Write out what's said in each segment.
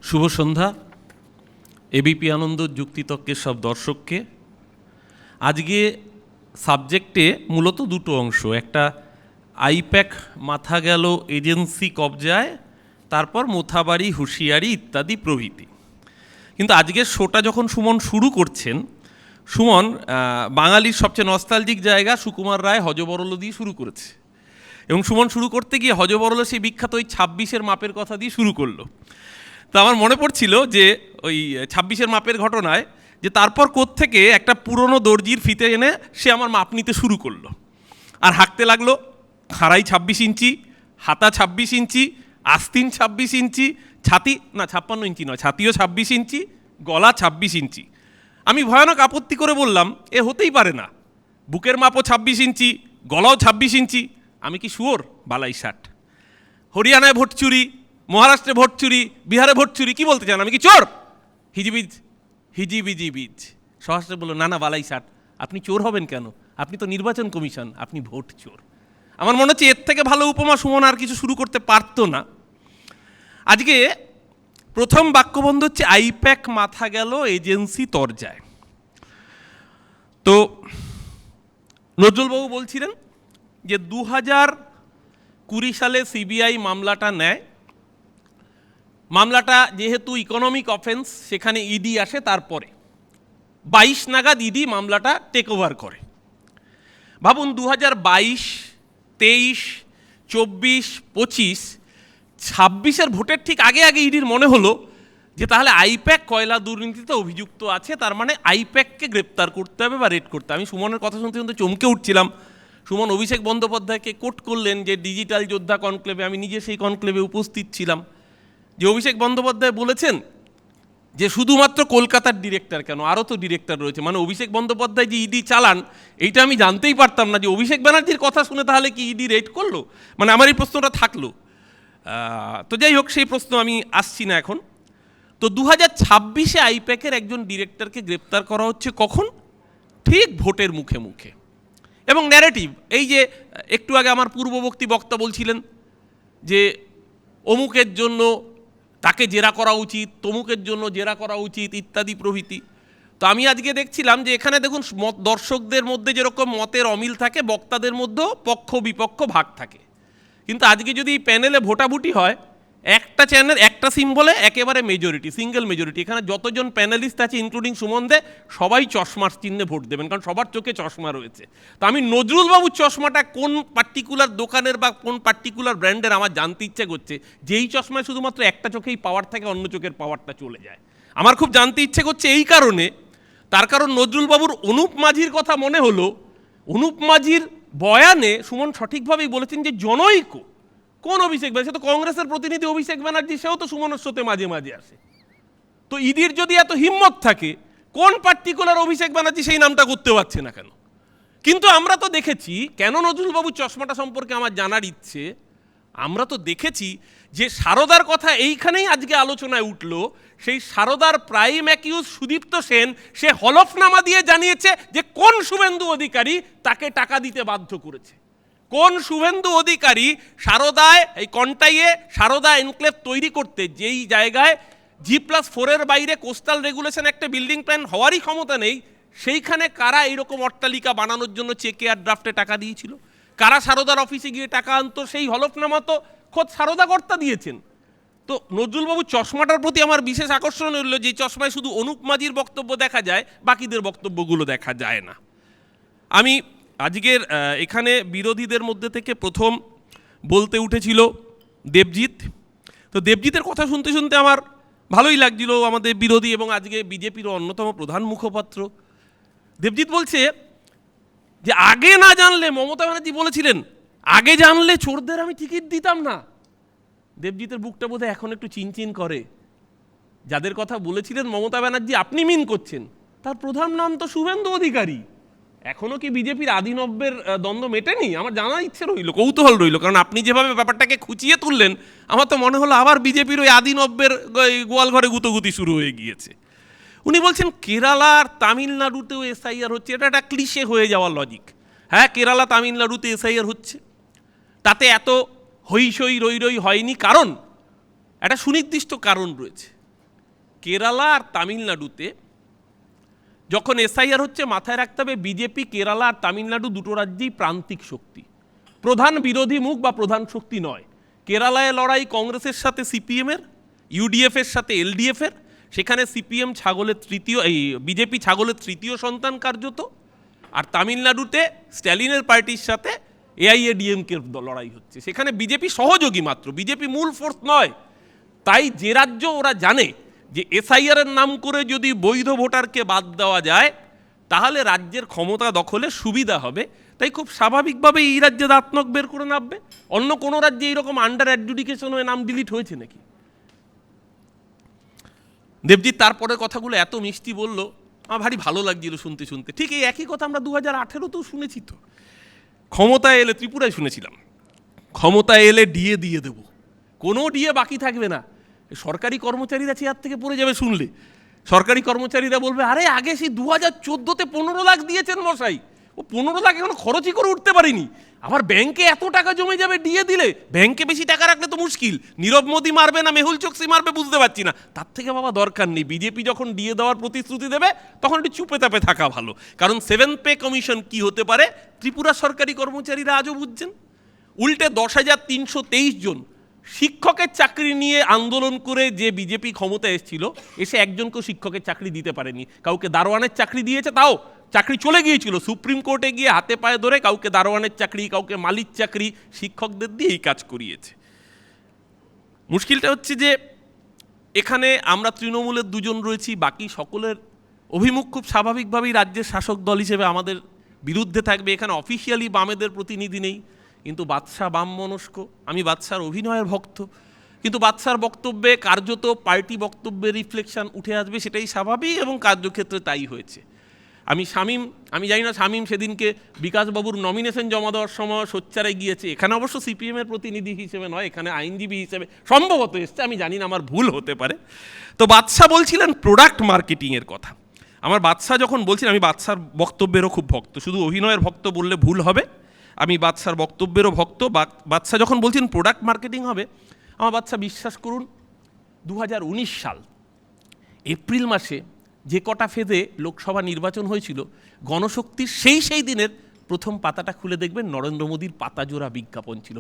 শুভ সন্ধ্যা। ABP আনন্দ যুক্তিতর্কের সব দর্শককে। আজকে সাবজেক্টে মূলত দুটো অংশ, একটা আইপ্যাক মাথা গেল এজেন্সি কবজায়, তারপর মোথাবাড়ি হুঁশিয়ারি ইত্যাদি প্রভৃতি। কিন্তু আজকের শোটা যখন সুমন শুরু করছেন, সুমন বাঙালির সবচেয়ে নস্টালজিক জায়গা সুকুমার রায় হযবরল দিয়ে শুরু করেছে, এবং সুমন শুরু করতে গিয়ে হযবরল সেই বিখ্যাত ওই 26-এর মাপের কথা দিয়ে শুরু করলো। তো আমার মনে পড়ছিল যে ওই 26-এর মাপের ঘটনায় যে তারপর কোত্থেকে একটা পুরনো দর্জির ফিতে এনে সে আমার মাপ নিতে শুরু করলো আর হাঁকতে লাগলো, খাড়াই 26 ইঞ্চি, হাতা 26 ইঞ্চি, আস্তিন 26 ইঞ্চি, ছাতি না 56 ইঞ্চি নয়, ছাতিও 26 ইঞ্চি, গলা 26 ইঞ্চি। আমি ভয়ানক আপত্তি করে বললাম, এ হতেই পারে না, বুকের মাপও 26 ইঞ্চি, গলাও 26 ইঞ্চি। আমি কি শুয়োর? বালাই ষাট। হরিয়ানায় ভোট চুরি, মহারাষ্ট্রে ভোট চুরি, বিহারে ভোট চুরি, কি বলতে চান? আমি কি চোর? হিজিবিজ হিজিবিজিবিজ। সহস্রে বলল, না না বালাই ষাট, আপনি চোর হবেন কেন? আপনি তো নির্বাচন কমিশন, আপনি ভোট চোর। আমার মনে হচ্ছে এর থেকে ভালো উপমা সুমন আর কিছু শুরু করতে পারতো না। আজকে প্রথম বাক্যবন্ধ হচ্ছে আইপ্যাক মাথা গেল এজেন্সি তরজায়। তো নজরুলবাবু বলছিলেন যে 2020 সালে সিবিআই মামলাটা নেয়। মামলাটা যেহেতু ইকোনমিক অফেন্স, সেখানে ইডি আসে, তারপরে 22 নাগাদ ইডি মামলাটা টেক ওভার করে। ভাবুন 2022, 23, 24, 25, 26-এর ভোটের ঠিক আগে আগে ইডির মনে হলো যে তাহলে আইপ্যাক কয়লা দুর্নীতিতে অভিযুক্ত আছে, তার মানে আইপ্যাককে গ্রেপ্তার করতে হবে বা রেড করতে হবে। আমি সুমনের কথা শুনতে শুনতে চমকে উঠছিলাম। সুমন অভিষেক বন্দ্যোপাধ্যায়কে কোট করলেন যে ডিজিটাল যোদ্ধা কনক্লেভে, আমি নিজে সেই কনক্লেভে উপস্থিত ছিলাম, যে অভিষেক বন্দ্যোপাধ্যায় বলেছেন যে শুধুমাত্র কলকাতার ডিরেক্টর কেন, আরও তো ডিরেক্টর রয়েছে। মানে অভিষেক বন্দ্যোপাধ্যায় যে ইডি চালান, এইটা আমি জানতেই পারতাম না যে অভিষেক ব্যানার্জির কথা শুনে তাহলে কি ইডি রেড করলো। মানে আমার এই প্রশ্নটা থাকলো। তো যাই হোক, সেই প্রশ্ন আমি আসছি না এখন। তো 2026-এ আইপ্যাকের একজন ডিরেক্টরকে গ্রেপ্তার করা হচ্ছে কখন? ঠিক ভোটের মুখে মুখে। এবং ন্যারেটিভ, এই যে একটু আগে আমার পূর্ববর্তী বক্তা বলছিলেন যে অমুকের জন্য তাকে জেরা করা উচিত, তমুকের জন্য জেরা করা উচিত ইত্যাদি প্রভৃতি। তো আমি আজকে দেখছিলাম যে এখানে দেখুন, দর্শকদের মধ্যে যেরকম মতের অমিল থাকে, বক্তাদের মধ্যেও পক্ষ বিপক্ষ ভাগ থাকে। কিন্তু আজকে যদি এই প্যানেলে ভোটাভুটি হয়, একটা চ্যানেল একটা সিম্বলে একেবারে মেজরিটি, সিঙ্গেল মেজরিটি। এখানে যতজন প্যানেলিস্ট আছে ইনক্লুডিং সুমন দে, সবাই চশমার চিহ্নে ভোট দেবেন, কারণ সবার চোখে চশমা রয়েছে। তো আমি নজরুলবাবুর চশমাটা কোন পার্টিকুলার দোকানের বা কোন পার্টিকুলার ব্র্যান্ডের আমার জানতে ইচ্ছে করছে। যেই চশমায় শুধুমাত্র একটা চোখেই পাওয়ার থাকে, অন্য চোখের পাওয়ারটা চলে যায়। আমার খুব জানতে ইচ্ছে করছে এই কারণে, তার কারণ নজরুলবাবুর অনুপ মাঝির কথা মনে হলো। অনুপ মাঝির বয়ানে সুমন সঠিকভাবেই বলেছেন যে জনৈক কোন অভিষেক ব্যানার্জি, সে তো কংগ্রেসের প্রতিনিধি অভিষেক ব্যানার্জি, সেও তো সুমনের সাথে মাঝে মাঝে আসে। তো ইডির যদি এত হিম্মত থাকে, কোন পার্টিকুলার অভিষেক ব্যানার্জি সেই নামটা করতে পারছে না কেন? কিন্তু আমরা তো দেখেছি, কেন নজরুলবাবুর চশমাটা সম্পর্কে আমার জানার ইচ্ছে, আমরা তো দেখেছি যে সারদার কথা এইখানেই আজকে আলোচনায় উঠল। সেই সারদার প্রাইম অ্যাকিউজ সুদীপ্ত সেন, সে হলফনামা দিয়ে জানিয়েছে যে কোন শুভেন্দু অধিকারী তাকে টাকা দিতে বাধ্য করেছে। কোন শুভেন্দু অধিকারী সারদায়, এই কন্টাইয়ে সারদা এনক্লেভ তৈরি করতে, যেই জায়গায় G+4 বাইরে কোস্টাল রেগুলেশন একটা বিল্ডিং প্ল্যান হওয়ারই ক্ষমতা নেই, সেইখানে কারা এইরকম অট্টালিকা বানানোর জন্য চেকে আর ড্রাফটে টাকা দিয়েছিল, কারা সারদার অফিসে গিয়ে টাকা আনতো, সেই হলফনামা তো খোদ সারদা কর্তা দিয়েছেন। তো নজরুলবাবু চশমাটার প্রতি আমার বিশেষ আকর্ষণ হল যে চশমায় শুধু অনুপ মাঝির বক্তব্য দেখা যায়, বাকিদের বক্তব্যগুলো দেখা যায় না। আমি আজকের এখানে বিরোধীদের মধ্যে থেকে প্রথম বলতে উঠেছিল দেবজিৎ। তো দেবজিতের কথা শুনতে শুনতে আমার ভালোই লাগছিল, আমাদের বিরোধী এবং আজকে বিজেপির অন্যতম প্রধান মুখপাত্র। দেবজিৎ বলছে যে আগে না জানলে, মমতা ব্যানার্জি বলেছিলেন আগে জানলে চোরদের আমি টিকিট দিতাম না। দেবজিতের বুকটা বোধহয় এখন একটু চিনচিন করে। যাদের কথা বলেছিলেন মমতা ব্যানার্জি আপনি মিন করছেন, তার প্রধান নাম তো শুভেন্দু অধিকারী। এখনো কি বিজেপির আদি নব্যের দ্বন্দ্ব মেটেনি? আমার জানার ইচ্ছে রইল, কৌতূহল রইল, কারণ আপনি যেভাবে ব্যাপারটাকে খুঁচিয়ে তুললেন, আমার তো মনে হলো আবার বিজেপির ওই আদি নব্যের গোয়াল ঘরে গুতোগুতি শুরু হয়ে গিয়েছে। উনি বলছেন কেরালা আর তামিলনাড়ুতেও এসআইআর হচ্ছে, এটা একটা ক্লিশে হয়ে যাওয়ার লজিক। হ্যাঁ, কেরালা তামিলনাড়ুতে এসআইআর হচ্ছে, তাতে এত হইসই রই রই হয়নি, কারণ একটা সুনির্দিষ্ট কারণ রয়েছে। কেরালা আর তামিলনাড়ুতে যখন এসআইআর হচ্ছে, মাথায় রাখতে হবে বিজেপি কেরালা আর তামিলনাড়ু দুটো রাজ্যেই প্রান্তিক শক্তি, প্রধান বিরোধী মুখ বা প্রধান শক্তি নয়। কেরালায় লড়াই কংগ্রেসের সাথে সিপিএমের, ইউডিএফের সাথে এলডিএফের, সেখানে সিপিএম ছাগলের তৃতীয়, এই বিজেপি ছাগলের তৃতীয় সন্তান কার্যত। আর তামিলনাড়ুতে স্ট্যালিনের পার্টির সাথে এআইএডিএমকের লড়াই হচ্ছে, সেখানে বিজেপি সহযোগী মাত্র, বিজেপি মূল ফোর্স নয়। তাই যে রাজ্য ওরা জানে যে এসআইআর এর নাম করে যদি বৈধ ভোটারকে বাদ দেওয়া যায় তাহলে রাজ্যের ক্ষমতা দখলে সুবিধা হবে, তাই খুব স্বাভাবিকভাবে এই রাজ্যে দাঁতনক বের করে নামবে। অন্য কোনো রাজ্যে এইরকম আন্ডার অ্যাডজুডিকেশন হয়ে নাম ডিলিট হয়েছে নাকি? দেবজিৎ তারপরে কথাগুলো এত মিষ্টি বললো, আমার ভারী ভালো লাগছিল শুনতে শুনতে। ঠিক এই একই কথা আমরা 2018-তেও শুনেছি। তো ক্ষমতায় এলে, ত্রিপুরায় শুনেছিলাম, ক্ষমতায় এলে ডিএ দিয়ে দেবো, কোনো ডিএ বাকি থাকবে না। সরকারি কর্মচারীরা চেয়ার থেকে পড়ে যাবে শুনলে। সরকারি কর্মচারীরা বলবে, আরে আগে সেই 2014-তে 15 লাখ দিয়েছেন মশাই, ও 15 লাখ এখনো খরচই করে উঠতে পারিনি, আবার ব্যাংকে এত টাকা জমে যাবে ডিএ দিলে। ব্যাংকে বেশি টাকা রাখলে তো মুশকিল, নীরব মোদি মারবে না মেহুল চোকসি মারবে বুঝতে পারছি না। তার থেকে বাবা দরকার নেই, বিজেপি যখন ডিএ দেওয়ার প্রতিশ্রুতি দেবে তখন একটু চুপে তাপে থাকা ভালো। কারণ 7th পে কমিশন কি হতে পারে ত্রিপুরা সরকারি কর্মচারীরা আজও বুঝছেন। উল্টে 10,323 জন শিক্ষকের চাকরি নিয়ে আন্দোলন করে যে বিজেপি ক্ষমতা এসেছিল, এসে একজনকেও শিক্ষকের চাকরি দিতে পারেনি। কাউকে দারোয়ানের চাকরি দিয়েছে, তাও চাকরি চলে গিয়েছিল, সুপ্রিম কোর্টে গিয়ে হাতে পায়ে ধরে কাউকে দারোয়ানের চাকরি, কাউকে মালিক চাকরি, শিক্ষকদের দিয়ে এই কাজ করিয়েছে। মুশকিলটা হচ্ছে যে এখানে আমরা তৃণমূলের দুজন রয়েছি, বাকি সকলের অভিমুখ খুব স্বাভাবিকভাবেই রাজ্যের শাসক দল হিসেবে আমাদের বিরুদ্ধে থাকবে। এখানে অফিসিয়ালি বামেদের প্রতিনিধি নেই, কিন্তু বাদশাহ বাম মনস্ক, আমি বাদশার অভিনয়ের ভক্ত, কিন্তু বাদশার বক্তব্যে কার্যত পার্টি বক্তব্যের রিফ্লেকশন উঠে আসবে, সেটাই স্বাভাবিক এবং কার্যক্ষেত্রে তাই হয়েছে। আমি জানি না শামীম সেদিনকে বিকাশবাবুর নমিনেশন জমা দেওয়ার সময় সোচ্চারে গিয়েছে, এখানে অবশ্য সিপিএমের প্রতিনিধি হিসেবে নয়, এখানে আইনজীবী হিসেবে সম্ভবত এসছে, আমি জানি না, আমার ভুল হতে পারে। তো বাদশাহ বলছিলেন প্রোডাক্ট মার্কেটিংয়ের কথা। আমার বাদশাহ যখন বলছিলেন, আমি বাদশার বক্তব্যেরও খুব ভক্ত, শুধু অভিনয়ের ভক্ত বললে ভুল হবে, আমি বাদশার বক্তব্যেরও ভক্ত। বাদশাহ যখন বলছেন প্রোডাক্ট মার্কেটিং হবে, আমার বাদশাহ বিশ্বাস করুন 2019 সাল এপ্রিল মাসে যে কটা ফেজে লোকসভা নির্বাচন হয়েছিল, গণশক্তির সেই দিনের প্রথম পাতাটা খুলে দেখবেন নরেন্দ্র মোদীর পাতাজোড়া বিজ্ঞাপন ছিল।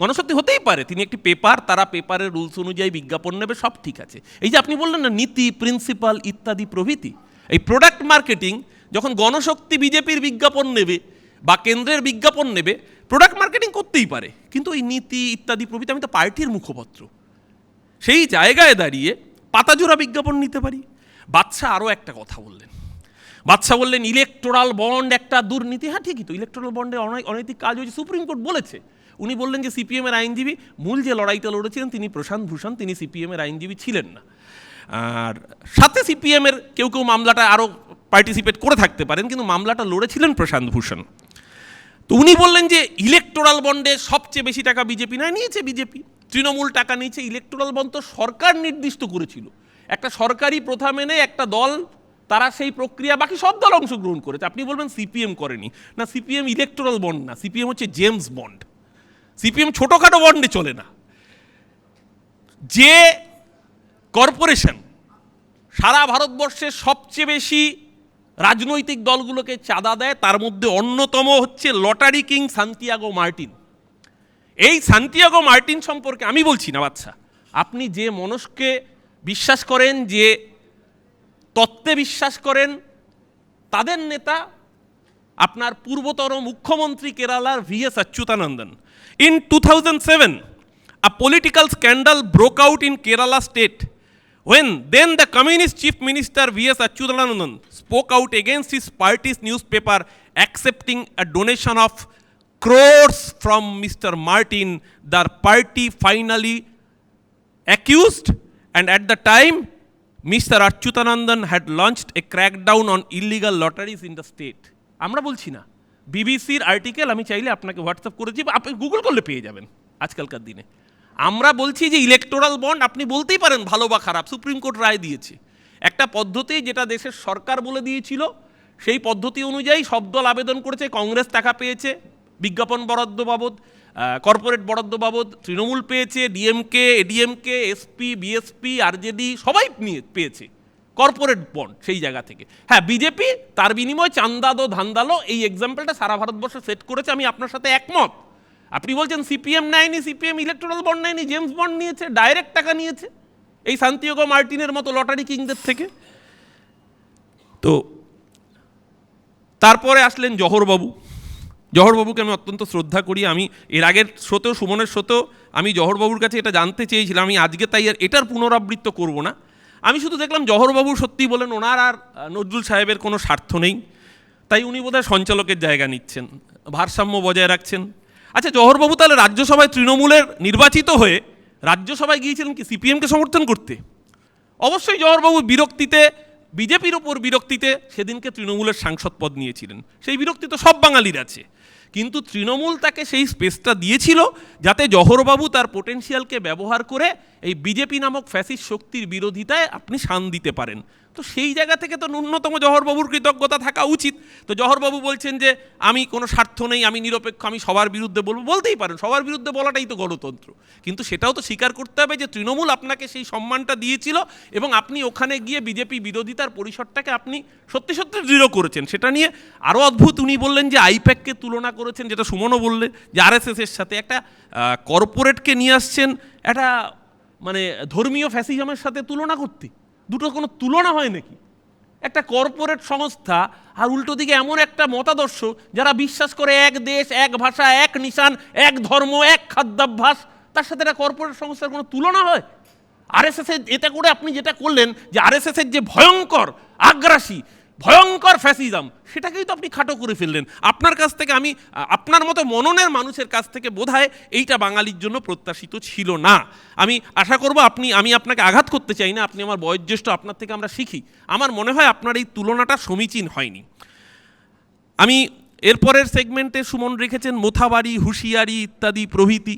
গণশক্তি হতেই পারে তিনি একটি পেপার, তারা পেপারের রুলস অনুযায়ী বিজ্ঞাপন নেবে, সব ঠিক আছে। এই যে আপনি বললেন না নীতি, প্রিন্সিপাল ইত্যাদি প্রভৃতি, এই প্রোডাক্ট মার্কেটিং যখন গণশক্তি বিজেপির বিজ্ঞাপন নেবে বা কেন্দ্রের বিজ্ঞাপন নেবে, প্রোডাক্ট মার্কেটিং করতেই পারে, কিন্তু ওই নীতি ইত্যাদি প্রভৃতি, আমি তো পার্টির মুখপত্র, সেই জায়গায় দাঁড়িয়ে পাতাজোড়া বিজ্ঞাপন নিতে পারি। বাদশাহ আরও একটা কথা বললেন, বাদশাহ বললেন ইলেকটোরাল বন্ড একটা দুর্নীতি। হ্যাঁ ঠিকই তো, ইলেকটোরাল বন্ডে অনৈতিক কাজ হয়েছে, সুপ্রিম কোর্ট বলেছে। উনি বললেন যে সিপিএমের আইনজীবী, মূল যে লড়াইটা লড়েছিলেন তিনি প্রশান্ত ভূষণ, তিনি সিপিএমের আইনজীবী ছিলেন না। আর সাথে সিপিএমের কেউ মামলাটা আরও পার্টিসিপেট করে থাকতে পারেন, কিন্তু মামলাটা লড়েছিলেন প্রশান্ত ভূষণ। তো উনি বললেন যে ইলেকটোরাল বন্ডে সবচেয়ে বেশি টাকা বিজেপি নয় নিয়েছে, বিজেপি তৃণমূল টাকা নিয়েছে। ইলেকটোরাল বন্ড তো সরকার নির্দিষ্ট করেছিল, একটা সরকারি প্রথা মেনে একটা দল, তারা সেই প্রক্রিয়া, বাকি সব দল অংশগ্রহণ করেছে। আপনি বলবেন সিপিএম করেনি, না সিপিএম ইলেকটোরাল বন্ড না, সিপিএম হচ্ছে জেমস বন্ড। সিপিএম ছোটোখাটো বন্ডে চলে না। যে কর্পোরেশন সারা ভারতবর্ষের সবচেয়ে বেশি রাজনৈতিক দলগুলোকে চাঁদা দেয়, তার মধ্যে অন্যতম হচ্ছে লটারি কিং সান্তিয়াগো মার্টিন। এই সান্তিয়াগো মার্টিন সম্পর্কে আমি বলছি না বাচ্চা, আপনি যে মনস্কে বিশ্বাস করেন, যে তত্ত্বে বিশ্বাস করেন, তাদের নেতা আপনার পূর্বতর মুখ্যমন্ত্রী কেরালার V S Achuthanandan. In 2007 a political scandal broke out in Kerala state when then the communist chief minister V.S. Achyutanandan spoke out against his party's newspaper accepting a donation of crores from Mr. Martin. The party finally accused, and at the time Mr. Achyutanandan had launched a crackdown on illegal lotteries in the state. আমরা বলছি না, বিবিসির article আমি চাইলে আপনাকে WhatsApp করেছি, আপনি Google করলে পেয়ে যাবেন আজকালকার দিনে। আমরা বলছি যে ইলেকটোরাল বন্ড আপনি বলতেই পারেন ভালো বা খারাপ, সুপ্রিম কোর্ট রায় দিয়েছে। একটা পদ্ধতি যেটা দেশের সরকার বলে দিয়েছিল, সেই পদ্ধতি অনুযায়ী সব দল আবেদন করেছে, কংগ্রেস টাকা পেয়েছে বিজ্ঞাপন বরাদ্দ বাবদ, কর্পোরেট বরাদ্দ বাবদ তৃণমূল পেয়েছে, ডিএমকে, এডিএমকে, এসপি, বিএসপি, আরজেডি সবাই পেয়েছে কর্পোরেট বন্ড সেই জায়গা থেকে। হ্যাঁ, বিজেপি তার বিনিময়ে চান্দাদো ধান্দালো এই এক্সাম্পলটা সারা ভারতবর্ষে সেট করেছে, আমি আপনার সাথে একমত। আপনি বলছেন সিপিএম নেয়নি, সিপিএম ইলেকট্রাল বন্ড নেয়নি, জেমস বন্ড নিয়েছে, ডাইরেক্ট টাকা নিয়েছে এই সান্তিয়াগো মার্টিনের মতো লটারি কিংদের থেকে। তো তারপরে আসলেন জহরবাবু। জহরবাবুকে আমি অত্যন্ত শ্রদ্ধা করি। আমি এর আগের শোতেও, সুমনের শোতেও আমি জহরবাবুর কাছে এটা জানতে চেয়েছিলাম, আমি আজকে তাই আর এটার পুনরাবৃত্ত করব না। আমি শুধু দেখলাম জহরবাবু সত্যি বলেন ওনার আর নজরুল সাহেবের কোনো স্বার্থ নেই, তাই উনি বোধহয় সঞ্চালকের জায়গা নিচ্ছেন, ভারসাম্য বজায় রাখছেন। আচ্ছা, জহরবাবু তাহলে রাজ্যসভায় তৃণমূলের নির্বাচিত হয়ে রাজ্যসভায় গিয়েছিলেন কি সিপিএমকে সমর্থন করতে? অবশ্যই জহরবাবু বিরক্তিতে, বিজেপির ওপর বিরক্তিতে সেদিনকে তৃণমূলের সাংসদ পদ নিয়েছিলেন। সেই বিরক্তি তো সব বাঙালির আছে, কিন্তু তৃণমূল তাকে সেই স্পেসটা দিয়েছিল যাতে জহরবাবু তার পোটেনশিয়ালকে ব্যবহার করে এই বিজেপি নামক ফ্যাসিস্ট শক্তির বিরোধিতায় আপনি শান দিতে পারেন। তো সেই জায়গা থেকে তো ন্যূনতম জহরবাবুর কৃতজ্ঞতা থাকা উচিত। তো জহরবাবু বলছেন যে আমি কোনো স্বার্থ নেই, আমি নিরপেক্ষ, আমি সবার বিরুদ্ধে বলবো, বলতেই পারেন, সবার বিরুদ্ধে বলাটাই তো গণতন্ত্র। কিন্তু সেটাও তো স্বীকার করতে হবে যে তৃণমূল আপনাকে সেই সম্মানটা দিয়েছিল এবং আপনি ওখানে গিয়ে বিজেপি বিরোধিতার পরিসরটাকে আপনি সত্যি সত্যি দৃঢ় করেছেন। সেটা নিয়ে আরও অদ্ভুত, উনি বললেন যে আইপ্যাককে তুলনা করেছেন, যেটা সুমনও বললে, যে আরএসএসের সাথে একটা কর্পোরেটকে নিয়ে আসছেন একটা মানে ধর্মীয় ফ্যাসিজমের সাথে তুলনা করতে। দুটো কোনো তুলনা হয় নাকি? একটা কর্পোরেট সংস্থা আর উল্টো দিকে এমন একটা মতাদর্শ যারা বিশ্বাস করে এক দেশ, এক ভাষা, এক নিশান, এক ধর্ম, এক খাদ্যাভ্যাস, তার সাথে একটা কর্পোরেট সংস্থার কোনো তুলনা হয়? আরএসএসের এতে করে আপনি যেটা করলেন যে আরএসএসের যে ভয়ঙ্কর আগ্রাসী, ভয়ঙ্কর ফ্যাসিজম, সেটাকেই তো আপনি খাটো করে ফেললেন। আপনার কাছ থেকে আমি, আপনার মতো মননের মানুষের কাছ থেকে বোধহয় এইটা বাঙালির জন্য প্রত্যাশিত ছিল না। আমি আশা করব আমি আপনাকে আঘাত করতে চাই না, আপনি আমার বয়োজ্যেষ্ঠ, আপনার থেকে আমরা শিখি। আমার মনে হয় আপনার এই তুলনাটা সমীচীন হয়নি। আমি এরপরের সেগমেন্টে সুমন রেখেছেন মোথাবাড়ি, হুঁশিয়ারি ইত্যাদি প্রভৃতি।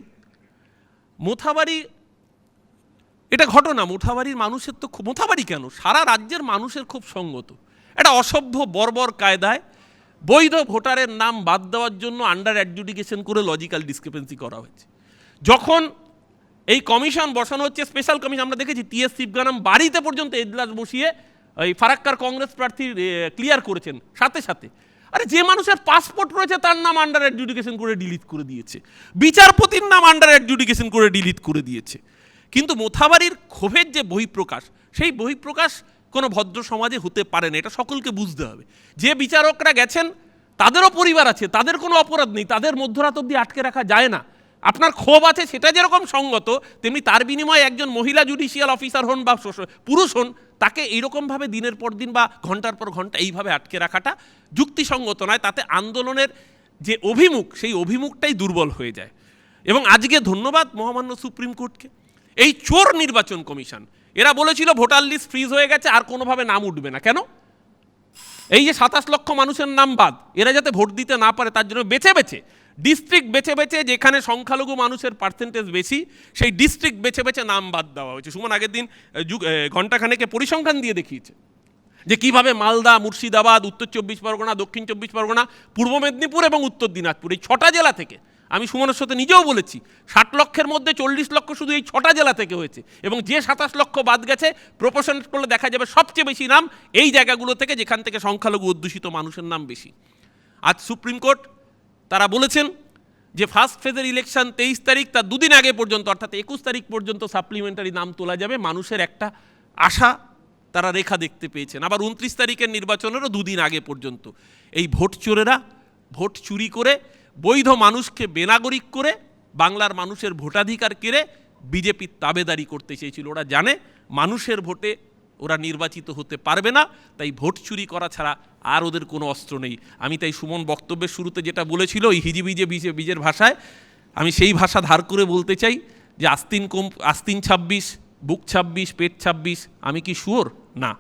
মোথাবাড়ি এটা ঘটনা, মোথাবাড়ির মানুষের তো মোথাবাড়ি কেন, সারা রাজ্যের মানুষের খুব সঙ্গত একটা অসভ্য বর্বর কায়দায় বৈধ ভোটারের নাম বাদ দেওয়ার জন্য আন্ডার অ্যাডজুডিকেশন করে লজিক্যাল ডিসক্রিপেন্সি করা হয়েছে। যখন এই কমিশন বসানো হচ্ছে, স্পেশাল কমিশন, আমরা দেখেছি টিএস শিবগানাম বাড়িতে পর্যন্ত এজলাস বসিয়ে এই ফারাক্কার কংগ্রেস প্রার্থী ক্লিয়ার করেছেন সাথে সাথে। আরে যে মানুষের পাসপোর্ট রয়েছে তার নাম আন্ডার অ্যাডজুডিকেশন করে ডিলিট করে দিয়েছে, বিচারপতির নাম আন্ডার অ্যাডজুডিকেশন করে ডিলিট করে দিয়েছে। কিন্তু মোথাবাড়ির ক্ষোভের যে বহিঃপ্রকাশ, সেই বহিঃপ্রকাশ কোনো ভদ্র সমাজে হতে পারে না, এটা সকলকে বুঝতে হবে। যে বিচারকরা গেছেন তাদেরও পরিবার আছে, তাদের কোনো অপরাধ নেই, তাদের মধ্যরাত অবধি আটকে রাখা যায় না। আপনার ক্ষোভ আছে সেটা যেরকম সঙ্গত, তেমনি তার বিনিময়ে একজন মহিলা জুডিশিয়াল অফিসার হন বা পুরুষ হন, তাকে এইরকমভাবে দিনের পর দিন বা ঘন্টার পর ঘন্টা এইভাবে আটকে রাখাটা যুক্তিসঙ্গত নয়। তাতে আন্দোলনের যে অভিমুখ, সেই অভিমুখটাই দুর্বল হয়ে যায়। এবং আজকে ধন্যবাদ মহামান্য সুপ্রিম কোর্টকে, এই চোর নির্বাচন কমিশন, এরা বলেছিল ভোটার লিস্ট ফ্রিজ হয়ে গেছে, আর কোনোভাবে নাম উঠবে না। কেন? এই যে 27 লক্ষ মানুষের নাম বাদ, এরা যাতে ভোট দিতে না পারে তার জন্য বেছে বেছে ডিস্ট্রিক্ট বেছে বেছে, যেখানে সংখ্যালঘু মানুষের পার্সেন্টেজ বেশি, সেই ডিস্ট্রিক্ট বেছে বেছে নাম বাদ দেওয়া হয়েছে। সুমন আগের দিন ঘণ্টাখানেকে পরিসংখ্যান দিয়ে দেখিয়েছে যে কিভাবে মালদা, মুর্শিদাবাদ, উত্তর 24 পরগনা, দক্ষিণ 24 পরগনা, পূর্ব মেদিনীপুর এবং উত্তর দিনাজপুর, এই 6টা জেলা থেকে, আমি সুমনের সাথে নিজেও বলেছি 60 লক্ষের মধ্যে 40 লক্ষ শুধু এই 6টা জেলা থেকে হয়েছে। এবং যে 27 লক্ষ বাদ গেছে, প্রপোর্শন করলে দেখা যাবে সবচেয়ে বেশি নাম এই জায়গাগুলো থেকে, যেখান থেকে সংখ্যালঘু অধ্যুষিত মানুষের নাম বেশি। আজ সুপ্রিম কোর্ট তারা বলেছেন যে ফার্স্ট ফেজের ইলেকশন 23 তারিখ, তার দুদিন আগে পর্যন্ত, অর্থাৎ 21 তারিখ পর্যন্ত সাপ্লিমেন্টারি নাম তোলা যাবে। মানুষের একটা আশা তারা রেখা দেখতে পেয়েছেন। আবার 29 তারিখের নির্বাচনেরও দুদিন আগে পর্যন্ত এই ভোট চোরেরা ভোট চুরি করে, বৈধ মানুষকে বেনাগরিক করে, বাংলার মানুষের ভোটাধিকার কেড়ে বিজেপির তাবেদারি করতে চেয়েছিল। ওরা জানে মানুষের ভোটে ওরা নির্বাচিত হতে পারবে না, তাই ভোট চুরি করা ছাড়া আর ওদের কোনো অস্ত্র নেই। আমি তাই সুমন বক্তব্যের শুরুতে যেটা বলেছিল ওই হিজিবিজে বীজের ভাষায়, আমি সেই ভাষা ধার করে বলতে চাই যে আস্তিন 26, বুক 26, পেট 26, আমি কি শুয়োর? না,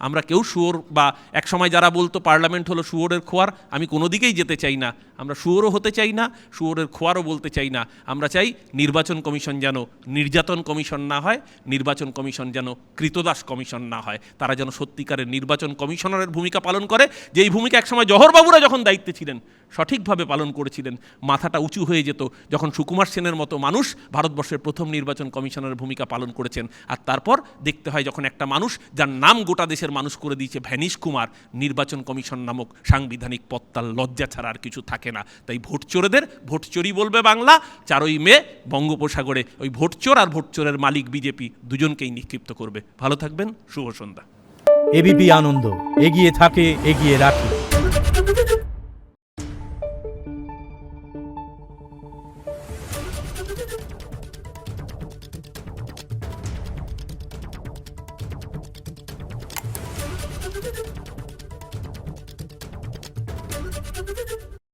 আমরা কেউ শুয়োর, বা একসময় যারা বলতো পার্লামেন্ট হলো শুয়োরের খোয়ার, আমি কোনো দিকেই যেতে চাই না। আমরা শুয়োরও হতে চাই না, শুয়োরের খোয়ারও বলতে চাই না। আমরা চাই নির্বাচন কমিশন যেন নির্যাতন কমিশন না হয়, নির্বাচন কমিশন যেন কৃতদাস কমিশন না হয়। তারা যেন সত্যিকারের নির্বাচন কমিশনারের ভূমিকা পালন করে, যেই ভূমিকা একসময় জওহরবাবুরা যখন দায়িত্বে ছিলেন সঠিকভাবে পালন করেছিলেন। মাথাটা উঁচু হয়ে যেত যখন সুকুমার সেনের মতো মানুষ ভারতবর্ষের প্রথম নির্বাচন কমিশনারের ভূমিকা পালন করেছেন। আর তারপর দেখতে হয় যখন একটা মানুষ, যার নাম গোটা দেশের মানুষ করে দিয়েছে ভ্যানিশ কুমার, নির্বাচন কমিশন নামক সাংবিধানিক পদ তার লজ্জা ছাড়া আর কিছু থাকে না। তাই ভোট চোরেদের ভোট চোরই বলবে বাংলা। 4ই মে বঙ্গোপসাগরে ওই ভোট চোর আর ভোট চোরের মালিক বিজেপি দুজনকেই নিক্ষিপ্ত করবে। ভালো থাকবেন, শুভ সন্ধ্যা। এবিপি আনন্দ, এগিয়ে থাকে, এগিয়ে রাখে।